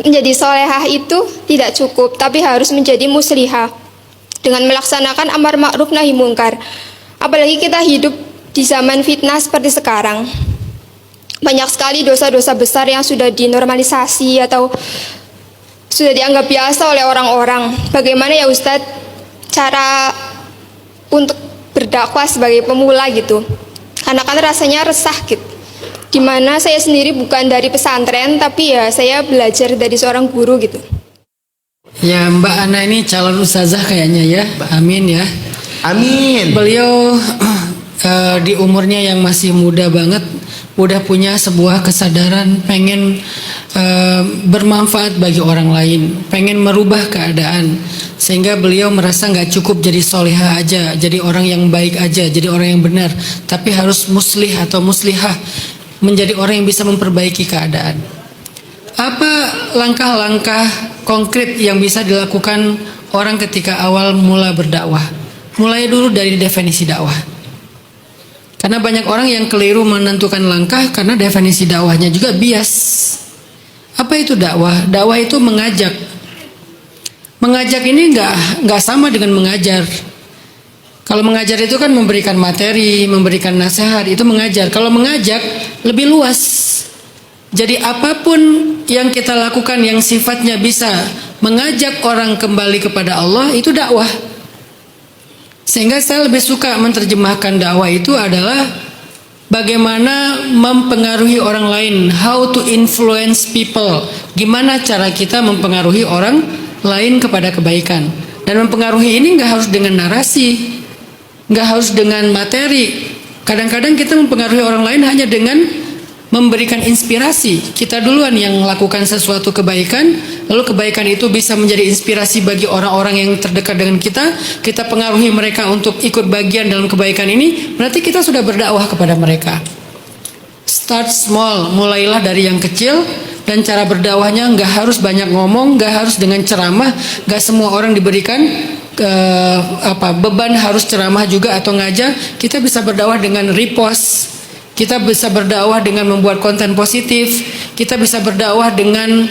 Menjadi solehah itu tidak cukup, tapi harus menjadi muslihah dengan melaksanakan amar ma'ruf nahi mungkar. Apalagi kita hidup di zaman fitnah seperti sekarang. Banyak sekali dosa-dosa besar yang sudah dinormalisasi atau sudah dianggap biasa oleh orang-orang. Bagaimana ya Ustadz cara untuk berdakwah sebagai pemula gitu? Karena kan rasanya resah gitu. Dimana saya sendiri bukan dari pesantren, tapi ya saya belajar dari seorang guru gitu. Ya, Mbak Ana ini calon ustazah kayaknya ya. Amin ya. Amin. Beliau di umurnya yang masih muda banget udah punya sebuah kesadaran pengen bermanfaat bagi orang lain, pengen merubah keadaan, sehingga beliau merasa nggak cukup jadi solihah aja, jadi orang yang baik aja, jadi orang yang benar, tapi harus muslih atau muslihah, menjadi orang yang bisa memperbaiki keadaan. Apa langkah-langkah konkret yang bisa dilakukan orang ketika awal mula berdakwah? Mulai dulu dari definisi dakwah. Karena banyak orang yang keliru menentukan langkah karena definisi dakwahnya juga bias. Apa itu dakwah? Dakwah itu mengajak. Mengajak ini nggak sama dengan mengajar. Kalau mengajar itu kan memberikan materi, memberikan nasihat, itu mengajar. Kalau mengajak lebih luas. Jadi apapun yang kita lakukan yang sifatnya bisa mengajak orang kembali kepada Allah, itu dakwah. Sehingga saya lebih suka menerjemahkan dakwah itu adalah bagaimana mempengaruhi orang lain, how to influence people. Gimana cara kita mempengaruhi orang lain kepada kebaikan. Dan mempengaruhi ini nggak harus dengan narasi, nggak harus dengan materi. Kadang-kadang kita mempengaruhi orang lain hanya dengan memberikan inspirasi. Kita duluan yang melakukan sesuatu kebaikan, lalu kebaikan itu bisa menjadi inspirasi bagi orang-orang yang terdekat dengan kita. Kita pengaruhi mereka untuk ikut bagian dalam kebaikan ini. Berarti kita sudah berdakwah kepada mereka. Start small, mulailah dari yang kecil. Dan cara berdakwahnya nggak harus banyak ngomong, nggak harus dengan ceramah. Nggak semua orang diberikan beban harus ceramah juga atau ngajar. Kita bisa berdakwah dengan repost. Kita bisa berdakwah dengan membuat konten positif. Kita bisa berdakwah dengan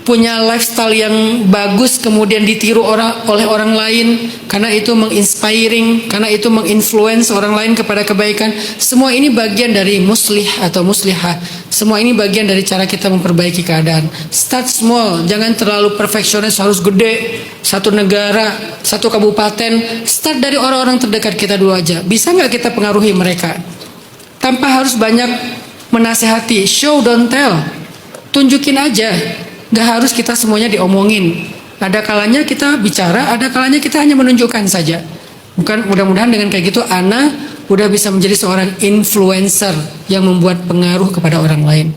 punya lifestyle yang bagus kemudian ditiru oleh orang lain, karena itu menginspiring, karena itu menginfluence orang lain kepada kebaikan. Semua ini bagian dari muslih atau muslihah. Semua ini bagian dari cara kita memperbaiki keadaan. Start small, jangan terlalu perfeksionis harus gede. Satu negara, satu kabupaten. Start dari orang-orang terdekat kita dulu aja. Bisa nggak kita pengaruhi mereka? Tanpa harus banyak menasehati. Show don't tell. Tunjukin aja. Gak harus kita semuanya diomongin. Ada kalanya kita bicara, ada kalanya kita hanya menunjukkan saja. Bukan, mudah-mudahan dengan kayak gitu Ana udah bisa menjadi seorang influencer yang membuat pengaruh kepada orang lain.